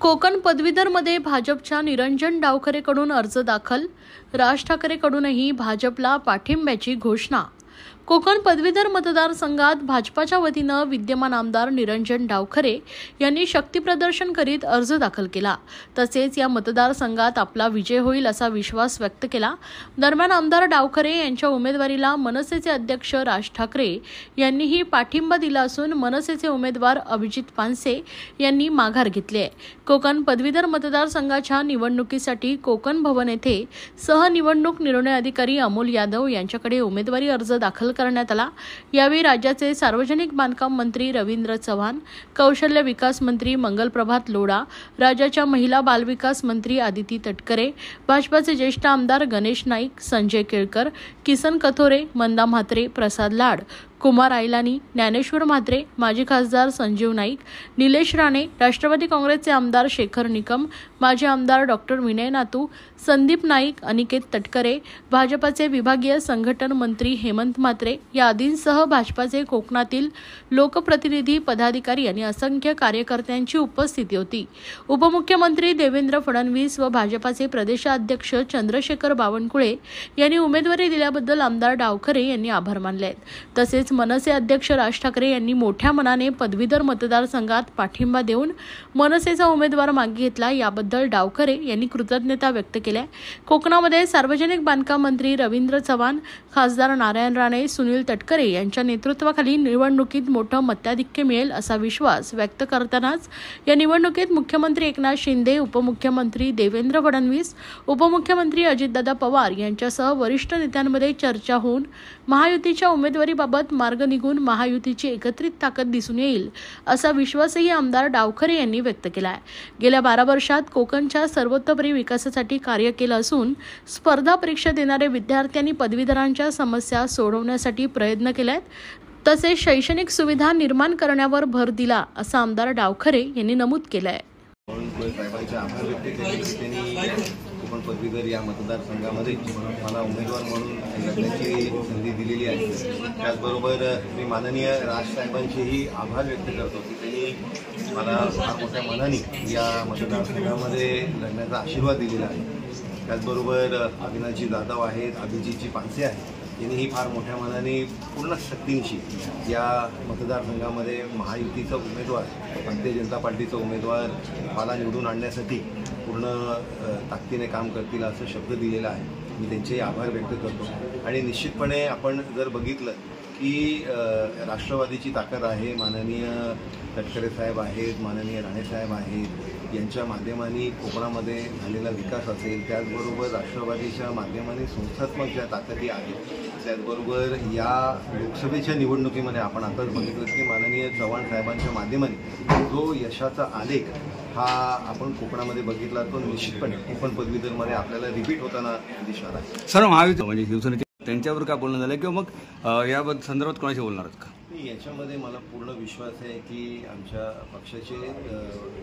कोकण पदवीधरमध्ये भाजपच्या निरंजन डावखरेकडून अर्ज दाखल. राज ठाकरेकडूनही भाजपला पाठिंब्याची घोषणा. कोकण पदवीधर मतदारसंघात भाजपाच्या वतीनं विद्यमान आमदार निरंजन डावखरे यांनी शक्तीप्रदर्शन करीत अर्ज दाखल केला. तसेच या मतदारसंघात आपला विजय होईल असा विश्वास व्यक्त केला. दरम्यान आमदार डावखरे यांच्या उमेदवारीला मनसेचे अध्यक्ष राज ठाकरे यांनीही पाठिंबा दिला असून मनसेचे उमेदवार अभिजित पानसे यांनी माघार घेतली आहे. कोकण पदवीधर मतदारसंघाच्या निवडणुकीसाठी कोकण भवन येथे सहनिवडणूक निर्णय अधिकारी अमोल यादव यांच्याकडे उमेदवारी अर्ज दाखल करण्यात आला. यावेळी राज्याचे सार्वजनिक बांधकाम मंत्री रवींद्र चव्हाण, कौशल्य विकास मंत्री मंगलप्रभात लोढा, राज्याच्या महिला बालविकास मंत्री आदिती तटकरे, भाजपाचे ज्येष्ठ आमदार गणेश नाईक, संजय केळकर, किसन कथोरे, मंदा म्हात्रे, प्रसाद लाड, कुमार आयलानी, ज्ञानेश्वर म्हात्रे, माजी खासदार संजीव नाईक, निलेश राणे, राष्ट्रवादी काँग्रेसचे आमदार शेखर निकम, माजी आमदार डॉक्टर विनय नातू, संदीप नाईक, अनिकेत तटकरे, भाजपाचे विभागीय संघटन मंत्री हेमंत म्हात्रे या आदींसह भाजपाचे कोकणातील लोकप्रतिनिधी, पदाधिकारी आणि असंख्य कार्यकर्त्यांची उपस्थिती होती. उपमुख्यमंत्री देवेंद्र फडणवीस व भाजपाचे प्रदेशाध्यक्ष चंद्रशेखर बावनकुळे यांनी उमेदवारी दिल्याबद्दल आमदार डावखरे यांनी आभार मानले आहेत. तसेच मनसे अध्यक्ष राज ठाकरे यांनी मोठ्या मनाने पदवीधर मतदारसंघात पाठिंबा देऊन मनसेचा उमेदवार मागे घेतला. याबद्दल डावखरे यांनी कृतज्ञता व्यक्त केल्या. कोकणामध्ये सार्वजनिक बांधकाम मंत्री रवींद्र चव्हाण, खासदार नारायण राणे, सुनील तटकरे यांच्या नेतृत्वाखाली निवडणुकीत मोठं मताधिक्य मिळेल असा विश्वास व्यक्त करतानाच या निवडणुकीत मुख्यमंत्री एकनाथ शिंदे, उपमुख्यमंत्री देवेंद्र फडणवीस, उपमुख्यमंत्री अजितदादा पवार यांच्यासह वरिष्ठ नेत्यांमध्ये चर्चा होऊन महायुतीच्या उमेदवारीबाबत मार्ग निघून महायुतीची एकत्रित ताकद दिसून येईल असा विश्वासही आमदार डावखरे यांनी व्यक्त केला आहे. गेल्या 12 वर्षात कोकणच्या सर्वतोपरी विकासासाठी कार्य केलं असून स्पर्धा परीक्षा देणारे विद्यार्थ्यांनी पदवीधरांच्या समस्या सोडवण्यासाठी प्रयत्न केले आहेत. तसेच शैक्षणिक सुविधा निर्माण करण्यावर भर दिला असं आमदार डावखरे यांनी नमूद केलं आहे. कोकण पदवीधर या मतदारसंघामध्ये मला उमेदवार म्हणून लढण्याची संधी दिलेली आहे. त्याचबरोबर मी माननीय राजसाहेबांचेही आभार व्यक्त करतो की त्यांनी मला फार मोठ्या मनाने या मतदारसंघामध्ये लढण्याचा आशीर्वाद दिलेला आहे. त्याचबरोबर अविनाशजी जाधव आहेत, अभिजितजी पानसे आहेत, यांनीही फार मोठ्या मनाने पूर्ण शक्तींशी या मतदारसंघामध्ये महायुतीचा उमेदवार, भारतीय जनता पार्टीचा उमेदवार मला निवडून आणण्यासाठी पूर्ण ताकदीने काम करतील असं शब्द दिलेला आहे. मी त्यांचेही आभार व्यक्त करतो. आणि निश्चितपणे आपण जर बघितलं की राष्ट्रवादीची ताकद आहे, माननीय तटकरे साहेब आहेत, माननीय राणे साहेब आहेत, यांच्या माध्यमाने कोकणामध्ये झालेला विकास असेल, त्याचबरोबर राष्ट्रवादीच्या माध्यमाने संस्थात्मक ज्या ताकदी आहेत, त्याचबरोबर या लोकसभेच्या निवडणुकीमध्ये आपण आताच बघितलं की माननीय चव्हाण साहेबांच्या माध्यमाने जो यशाचा आलेख हा आपण कोकणामध्ये बघितला तो निश्चितपणे कोकण पदवीधरमध्ये आपल्याला रिपीट होताना दिसणार आहे. सर, महायुती म्हणजे शिवसेनेचे त्यांच्यावर काय बोलणं झालं किंवा मग या संदर्भात कोणाशी बोलणार आहेत का? याच्यामध्ये मला पूर्ण विश्वास आहे की आमच्या पक्षाचे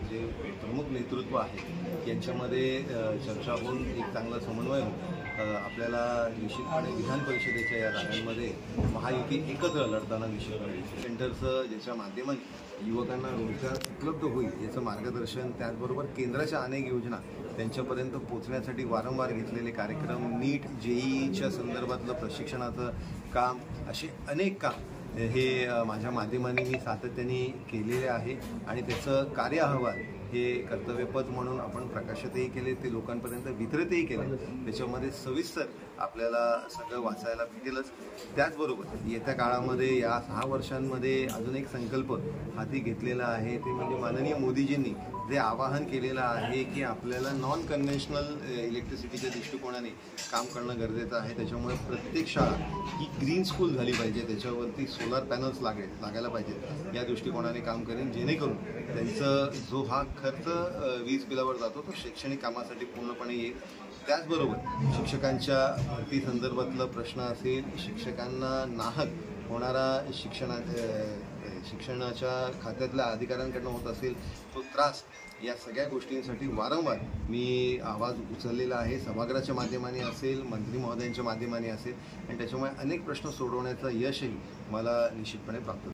जे प्रमुख नेतृत्व आहे यांच्यामध्ये चर्चा होऊन एक चांगला समन्वय होऊन आपल्याला निश्चितपणे विधान परिषदेच्या या जागांमध्ये महायुती एकत्र लढताना निश्चितपणे सेंटरचं ज्याच्या माध्यमाने युवकांना रोजगार उपलब्ध होईल याचं मार्गदर्शन, त्याचबरोबर केंद्राच्या अनेक योजना त्यांच्यापर्यंत पोहोचण्यासाठी वारंवार घेतलेले कार्यक्रम, नीट जेईच्या संदर्भातलं प्रशिक्षणाचं काम, असे अनेक काम हे माझ्या माध्यमाने मी सातत्याने केलेले आहे. आणि त्याचं कार्य अहवाल हे कर्तव्यपद म्हणून आपण प्रकाशितही केले, ते लोकांपर्यंत वितरितही केले. त्याच्यामध्ये सविस्तर आपल्याला सगळं वाचायला भेटेलच. त्याचबरोबर येत्या काळामध्ये या 6 वर्षांमध्ये अजून एक संकल्प हाती घेतलेला आहे, ते म्हणजे माननीय मोदीजींनी जे आवाहन केलेलं आहे की आपल्याला नॉन कन्व्हेन्शनल इलेक्ट्रिसिटीच्या दृष्टिकोनाने काम करणं गरजेचं आहे. त्याच्यामुळे प्रत्येक शाळा ही ग्रीन स्कूल झाली पाहिजे, त्याच्यावरती सोलार पॅनल्स लागायला पाहिजेत या दृष्टिकोनाने काम करेन, जेणेकरून त्यांचं जो हा खर्च वीज बिलावर जातो तो शैक्षणिक कामासाठी पूर्णपणे येईल. त्याचबरोबर शिक्षकांच्या भरती संदर्भातलं प्रश्न असेल, शिक्षकांना नाहक होणारा शिक्षणाच्या खात्यातल्या अधिकाऱ्यांकडनं होत असेल तो त्रास, या सगळ्या गोष्टींसाठी वारंवार मी आवाज उचललेला आहे. सभागृहाच्या माध्यमाने असेल, मंत्री महोदयांच्या माध्यमाने असेल, आणि त्याच्यामुळे अनेक प्रश्न सोडवण्याचं यशही मला निश्चितपणे प्राप्त